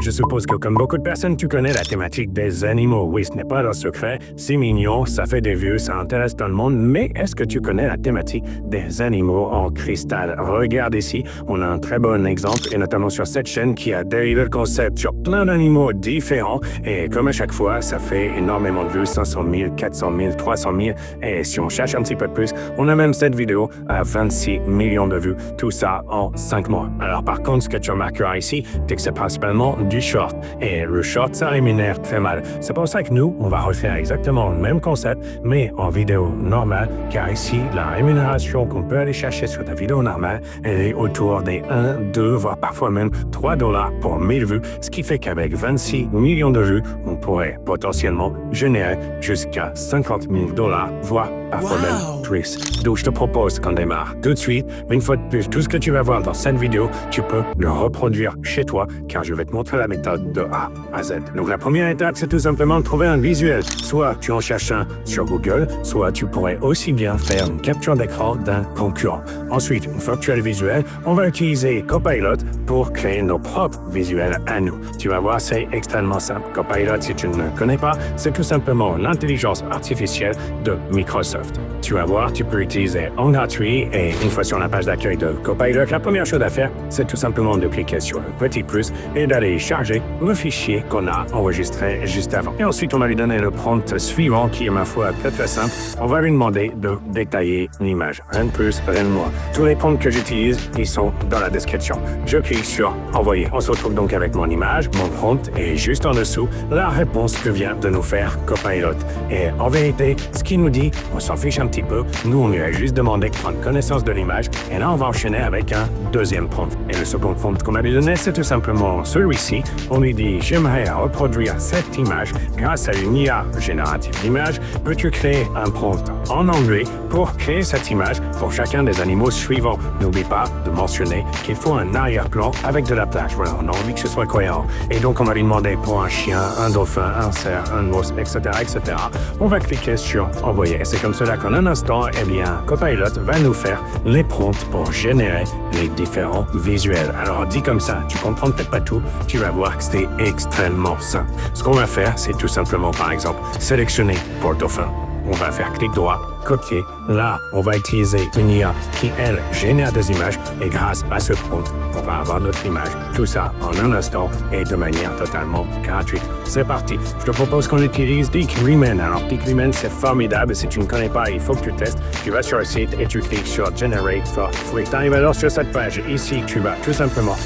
Je suppose que comme beaucoup de personnes, tu connais la thématique des animaux. Oui, ce n'est pas un secret, c'est mignon, ça fait des vues, ça intéresse tout le monde, mais est-ce que tu connais la thématique des animaux en cristal? Regarde ici, on a un très bon exemple, et notamment sur cette chaîne qui a dérivé le concept sur plein d'animaux différents, et comme à chaque fois, ça fait énormément de vues, 500 000, 400 000, 300 000, et si on cherche un petit peu plus, on a même cette vidéo à 26 millions de vues, tout ça en 5 mois. Alors par contre, ce que tu remarqueras ici, c'est que c'est principalement du short. Et le short, ça rémunère très mal. C'est pour ça que nous, on va refaire exactement le même concept, mais en vidéo normale, car ici, la rémunération qu'on peut aller chercher sur ta vidéo normale, elle est autour des 1, 2, voire parfois même $3 pour 1000 vues, ce qui fait qu'avec 26 millions de vues, on pourrait potentiellement générer jusqu'à $50 000, voire parfois même plus. Donc je te propose qu'on démarre tout de suite. Une fois de plus, tout ce que tu vas voir dans cette vidéo, tu peux le reproduire chez toi, car je vais te montrer la méthode de A à Z. Donc la première étape, c'est tout simplement de trouver un visuel. Soit tu en cherches un sur Google, soit tu pourrais aussi bien faire une capture d'écran d'un concurrent. Ensuite, une fois que tu as le visuel, on va utiliser Copilot pour créer nos propres visuels à nous. Tu vas voir, c'est extrêmement simple. Copilot, si tu ne connais pas, c'est tout simplement l'intelligence artificielle de Microsoft. Tu vas voir, tu peux utiliser en gratuit et une fois sur la page d'accueil de Copilot, la première chose à faire, c'est tout simplement de cliquer sur le petit plus et d'aller charger le fichier qu'on a enregistré juste avant. Et ensuite, on va lui donner le prompt suivant qui est, ma foi, très très simple. On va lui demander de détailler l'image. Rien de plus, rien de moins. Tous les prompts que j'utilise, ils sont dans la description. Je clique sur Envoyer. On se retrouve donc avec mon image, mon prompt et juste en dessous, la réponse que vient de nous faire Copilot. Et en vérité, ce qu'il nous dit, on s'en fiche un petit peu. Nous, on lui a juste demandé de prendre connaissance de l'image et là, on va enchaîner avec un deuxième prompt. Et le second prompt qu'on m'a donné, c'est tout simplement celui-ci. On lui dit, j'aimerais reproduire cette image grâce à une IA générative d'image. Peux-tu créer un prompt en anglais pour créer cette image pour chacun des animaux suivants? N'oublie pas de mentionner qu'il faut un arrière-plan avec de la plage. Voilà, on a envie que ce soit cohérent. Et donc, on va lui demander pour un chien, un dauphin, un cerf, un ours, etc., etc. On va cliquer sur Envoyer. C'est comme cela qu'en un instant, eh bien, Copilot va nous faire les prompts pour générer les différents visuels. Alors, dit comme ça, tu comprends peut-être pas tout, tu vas voir que c'est extrêmement simple. Ce qu'on va faire, c'est tout simplement, par exemple, sélectionner pour le dauphin. On va faire clic droit, copier. Là, on va utiliser une IA qui, elle, génère des images et grâce à ce prompt, on va avoir notre image. Tout ça en un instant et de manière totalement gratuite. C'est parti. Je te propose qu'on utilise Decremen. Alors, Decremen, c'est formidable. Si tu ne connais pas, il faut que tu testes. Tu vas sur le site et tu cliques sur Generate for Free. Tu arrives alors sur cette page. Ici, tu vas tout simplement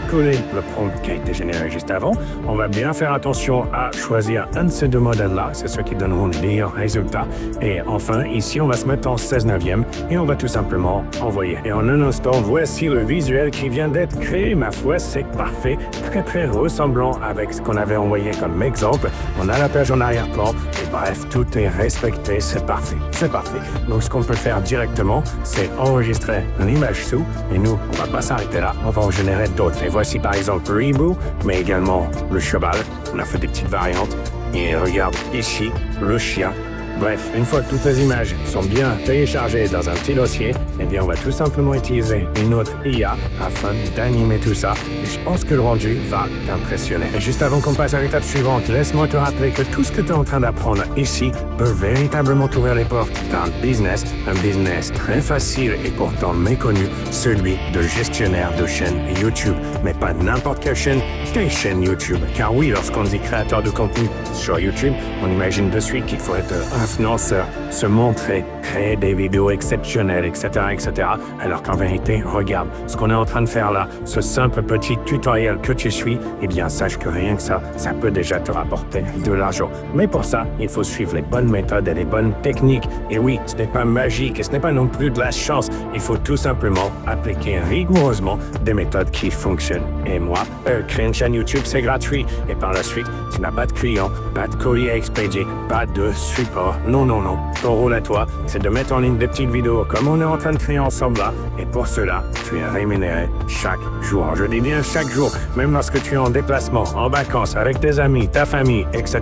coller le prompt qui a été généré juste avant. On va bien faire attention à choisir un de ces deux modèles-là. C'est ceux qui donneront les meilleurs résultats. Et enfin, ici, on va se mettre en 16/9 et on va tout simplement envoyer. Et en un instant, voici le visuel qui vient d'être créé. Ma foi, c'est parfait. Très, très ressemblant avec ce qu'on avait envoyé comme exemple. On a la page en arrière-plan. Et bref, tout est respecté. C'est parfait. C'est parfait. Donc, ce qu'on peut faire directement, c'est enregistrer l'image sous. Et nous, on va pas s'arrêter là. On va en générer d'autres. Et voici par exemple Ribou, mais également le cheval. On a fait des petites variantes. Et regarde ici, le chien. Bref, une fois que toutes les images sont bien téléchargées dans un petit dossier, eh bien, on va tout simplement utiliser une autre IA afin d'animer tout ça. Et je pense que le rendu va t'impressionner. Et juste avant qu'on passe à l'étape suivante, laisse-moi te rappeler que tout ce que tu es en train d'apprendre ici peut véritablement t'ouvrir les portes d'un business, un business très facile et pourtant méconnu, celui de gestionnaire de chaîne YouTube. Mais pas n'importe quelle chaîne, tes chaînes YouTube. Car oui, lorsqu'on dit créateur de contenu sur YouTube, on imagine de suite qu'il faut être influenceur, se montrer, créer des vidéos exceptionnelles, etc., etc. Alors qu'en vérité, regarde, ce qu'on est en train de faire là, ce simple petit tutoriel que tu suis, eh bien, sache que rien que ça peut déjà te rapporter de l'argent. Mais pour ça, il faut suivre les bonnes méthodes et les bonnes techniques. Et oui, ce n'est pas magique et ce n'est pas non plus de la chance. Il faut tout simplement appliquer rigoureusement des méthodes qui fonctionnent. Et moi, créer une chaîne YouTube, c'est gratuit. Et par la suite, tu n'as pas de clients, pas de colis à expédier, pas de support non, non, non. Ton rôle à toi, c'est de mettre en ligne des petites vidéos comme on est en train de créer ensemble là. Et pour cela, tu es rémunéré chaque jour. Je dis bien chaque jour, même lorsque tu es en déplacement, en vacances, avec tes amis, ta famille, etc.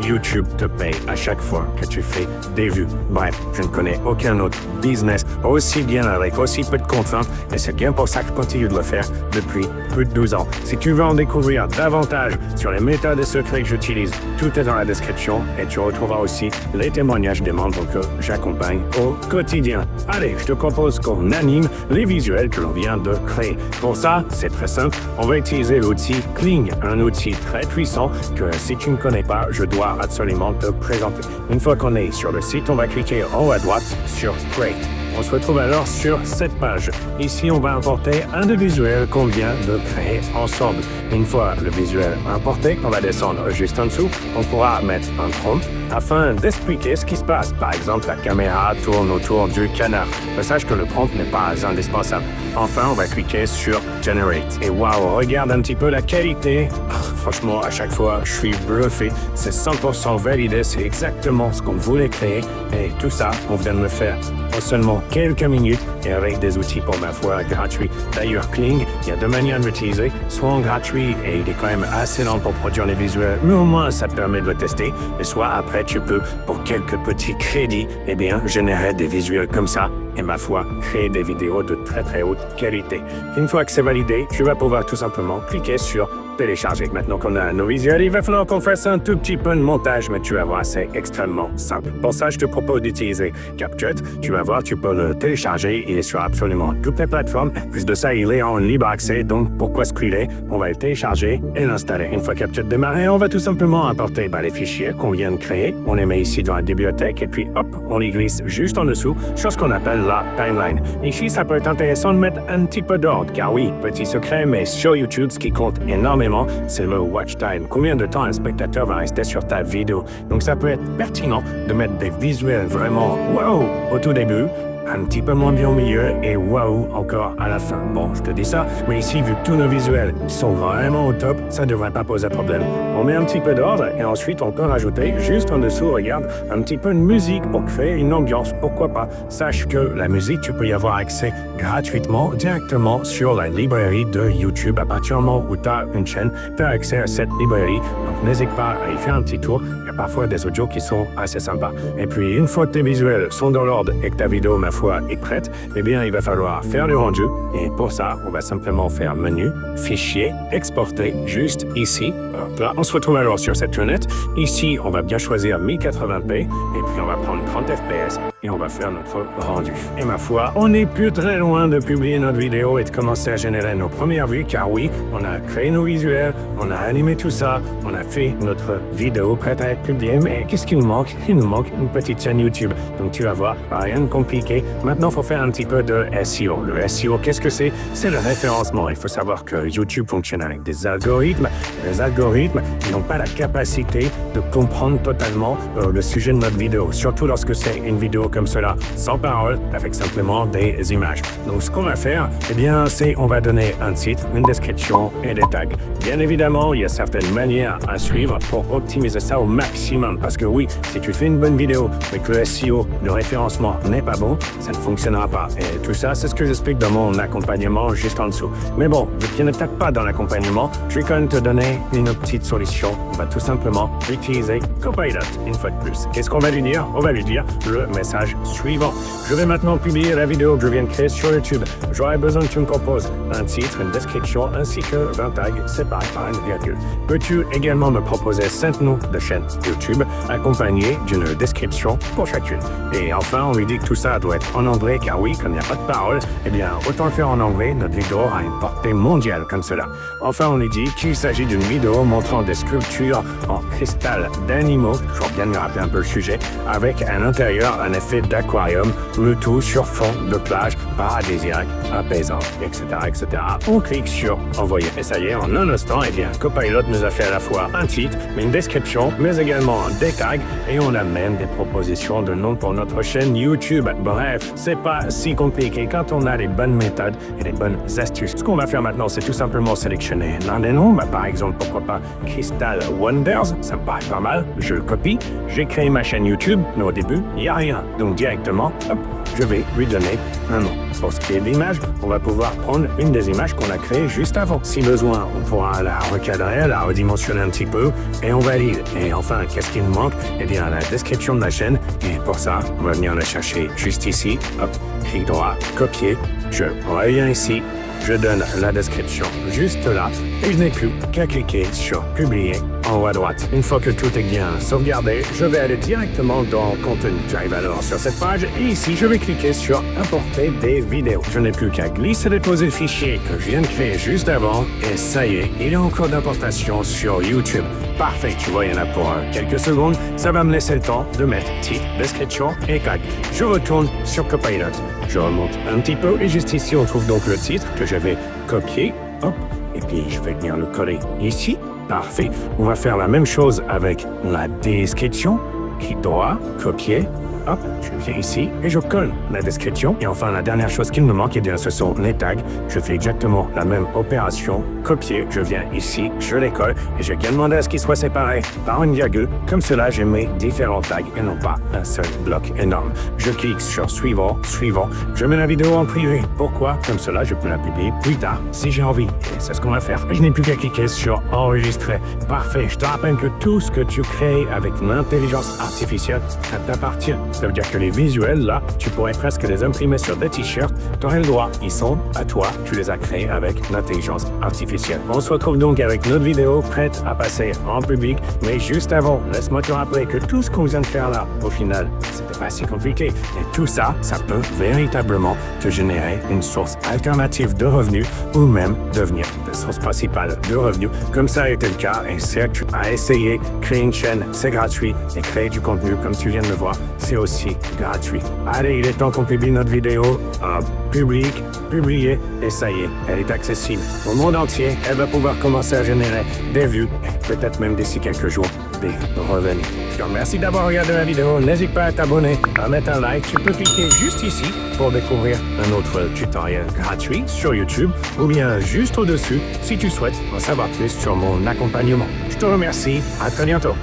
YouTube te paye à chaque fois que tu fais des vues. Bref, je ne connais aucun autre business aussi bien avec aussi peu de contraintes et c'est bien pour ça que je continue de le faire depuis plus de 12 ans. Si tu veux en découvrir davantage sur les méthodes et secrets que j'utilise, tout est dans la description et tu retrouveras aussi les témoignages des membres que j'accompagne au quotidien. Allez, je te propose qu'on anime les visuels que l'on vient de créer. Pour ça, c'est très simple. On va utiliser l'outil Kling, un outil très puissant que si tu ne connais pas, je dois absolument te présenter. Une fois qu'on est sur le site, on va cliquer en haut à droite sur Create. On se retrouve alors sur cette page. Ici, on va importer un des visuels qu'on vient de créer ensemble. Une fois le visuel importé, on va descendre juste en dessous. On pourra mettre un prompt afin d'expliquer ce qui se passe. Par exemple, la caméra tourne autour du canard. Sache que le prompt n'est pas indispensable. Enfin, on va cliquer sur Generate. Et waouh, regarde un petit peu la qualité. Franchement, à chaque fois, je suis bluffé. C'est 100% validé. C'est exactement ce qu'on voulait créer. Et tout ça, on vient de le faire en seulement quelques minutes et avec des outils pour ma foi gratuits. D'ailleurs, Kling, il y a deux manières de l'utiliser, soit en gratuit et il est quand même assez lent pour produire les visuels, mais au moins ça te permet de le tester, et soit après tu peux, pour quelques petits crédits, eh bien, générer des visuels comme ça et ma foi, créer des vidéos de très très haute qualité. Une fois que c'est validé, tu vas pouvoir tout simplement cliquer sur télécharger. Maintenant qu'on a nos visuels, il va falloir qu'on fasse un tout petit peu de montage, mais tu vas voir, c'est extrêmement simple. Pour ça, je te propose d'utiliser CapCut. Tu vas voir, tu peux le télécharger. Il est sur absolument toutes les plateformes. Plus de ça, il est en libre accès, donc pourquoi se priver? On va le télécharger et l'installer. Une fois CapCut démarré, on va tout simplement importer les fichiers qu'on vient de créer. On les met ici dans la bibliothèque et puis hop, on les glisse juste en dessous sur ce qu'on appelle la timeline. Ici, ça peut être intéressant de mettre un petit peu d'ordre, car oui, petit secret, mais sur YouTube, ce qui compte énormément, c'est le watch time. Combien de temps un spectateur va rester sur ta vidéo? Donc ça peut être pertinent de mettre des visuels vraiment wow au tout début, un petit peu moins bien au milieu et wow encore à la fin. Bon, je te dis ça, mais ici, vu que tous nos visuels sont vraiment au top, ça ne devrait pas poser problème. On met un petit peu d'ordre et ensuite on peut rajouter juste en dessous, regarde, un petit peu de musique pour créer une ambiance. Pourquoi pas? Sache que la musique, tu peux y avoir accès gratuitement directement sur la librairie de YouTube. À partir du moment où tu as une chaîne, tu as accès à cette librairie. Donc n'hésite pas à y faire un petit tour. Il y a parfois des audios qui sont assez sympas. Et puis, une fois que tes visuels sont dans l'ordre et que ta vidéo, ma foi, est prête, eh bien, il va falloir faire le rendu. Et pour ça, on va simplement faire menu, fichier, exporter, juste ici. Hop là, on se retrouve alors sur cette fenêtre. Ici, on va bien choisir 1080p et puis on va prendre 30 fps et on va faire notre rendu. Et ma foi, on n'est plus très loin de publier notre vidéo et de commencer à générer nos premières vues, car oui, on a créé nos visuels, on a animé tout ça, on a fait notre vidéo prête à être publiée, mais qu'est-ce qu'il nous manque? Il nous manque une petite chaîne YouTube. Donc tu vas voir, rien de compliqué. Maintenant, il faut faire un petit peu de SEO. Le SEO, qu'est-ce que c'est? C'est le référencement. Il faut savoir que YouTube fonctionne avec des algorithmes. Les algorithmes n'ont pas la capacité de comprendre totalement le sujet de notre vidéo, surtout lorsque c'est une vidéo comme cela, sans parole, avec simplement des images. Donc, ce qu'on va faire, eh bien, c'est on va donner un titre, une description et des tags. Bien évidemment, il y a certaines manières à suivre pour optimiser ça au maximum. Parce que oui, si tu fais une bonne vidéo, mais que le SEO, le référencement n'est pas bon, ça ne fonctionnera pas. Et tout ça, c'est ce que j'explique dans mon accompagnement juste en dessous. Mais bon, vu qu'il ne t'aide pas dans l'accompagnement, je vais quand même te donner une petite solution. On va tout simplement utiliser Copilot une fois de plus. Qu'est-ce qu'on va lui dire? On va lui dire le message suivant. Je vais maintenant publier la vidéo que je viens de créer sur YouTube. J'aurais besoin que tu me composes un titre, une description ainsi que 20 tags séparés par une virgule. Peux-tu également me proposer 5 noms de chaînes YouTube accompagnés d'une description pour chacune? Et enfin, on lui dit que tout ça doit être en anglais, car oui, comme il n'y a pas de parole, eh bien, autant le faire en anglais, notre vidéo aura une portée mondiale comme cela. Enfin, on lui dit qu'il s'agit d'une vidéo montrant des sculptures en cristal d'animaux, je viens de me rappeler un peu le sujet, avec à l'intérieur un effet fait d'aquarium, le tout sur fond de plage paradisiaque, apaisant, etc., etc. On clique sur envoyer. Et ça y est, en un instant, eh bien, Copilot nous a fait à la fois un titre, une description, mais également des tags, et on a même des propositions de noms pour notre chaîne YouTube. Bref, c'est pas si compliqué quand on a les bonnes méthodes et les bonnes astuces. Ce qu'on va faire maintenant, c'est tout simplement sélectionner l'un des noms. Par exemple, pourquoi pas Crystal Wonders, ça me paraît pas mal. Je le copie, j'ai créé ma chaîne YouTube, mais au début, il n'y a rien. Donc directement, hop, je vais lui donner un nom. Pour ce qui est de l'image, on va pouvoir prendre une des images qu'on a créées juste avant. Si besoin, on pourra la recadrer, la redimensionner un petit peu et on valide. Et enfin, qu'est-ce qui nous manque? Eh bien, la description de la chaîne. Et pour ça, on va venir la chercher juste ici. Hop, clic droit, copier. Je reviens ici. Je donne la description juste là et je n'ai plus qu'à cliquer sur publier en haut à droite. Une fois que tout est bien sauvegardé, je vais aller directement dans contenu. J'arrive alors sur cette page et ici je vais cliquer sur importer des vidéos. Je n'ai plus qu'à glisser déposer le fichier que je viens de créer juste avant et ça y est, il est en cours d'importation sur YouTube. Parfait, tu vois, il y en a pour quelques secondes. Ça va me laisser le temps de mettre titre, description et clac. Je retourne sur Copilot. Je remonte un petit peu et juste ici on trouve donc le titre que j'avais copié. Hop, et puis je vais venir le coller ici. Parfait. On va faire la même chose avec la description. Clic droit, copier. Hop, je viens ici et je colle la description. Et enfin, la dernière chose qu'il me manque, eh bien, ce sont les tags. Je fais exactement la même opération. Copier, je viens ici, je les colle et je viens demander à ce qu'ils soient séparés par une virgule. Comme cela, j'ai mes différents tags et non pas un seul bloc énorme. Je clique sur suivant, suivant. Je mets la vidéo en privé. Pourquoi? Comme cela, je peux la publier plus tard si j'ai envie. Et c'est ce qu'on va faire. Je n'ai plus qu'à cliquer sur enregistrer. Parfait. Je te rappelle que tout ce que tu crées avec l'intelligence artificielle, ça t'appartient. Ça veut dire que les visuels, là, tu pourrais presque les imprimer sur des t-shirts. Tu aurais le droit. Ils sont à toi. Tu les as créés avec l'intelligence artificielle. On se retrouve donc avec notre vidéo prête à passer en public. Mais juste avant, laisse-moi te rappeler que tout ce qu'on vient de faire là, au final, c'était pas si compliqué. Et tout ça, ça peut véritablement te générer une source alternative de revenus ou même devenir ta source principale de revenus. Comme ça a été le cas. Et c'est tu as essayé, créer une chaîne, c'est gratuit. Et créer du contenu, comme tu viens de le voir, c'est aussi gratuit. Allez, il est temps qu'on publie notre vidéo en public, publier, et ça y est, elle est accessible au monde entier. Elle va pouvoir commencer à générer des vues, peut-être même d'ici quelques jours, des revenus. Je te remercie d'avoir regardé la vidéo. N'hésite pas à t'abonner, à mettre un like. Tu peux cliquer juste ici pour découvrir un autre tutoriel gratuit sur YouTube ou bien juste au-dessus si tu souhaites en savoir plus sur mon accompagnement. Je te remercie. À très bientôt.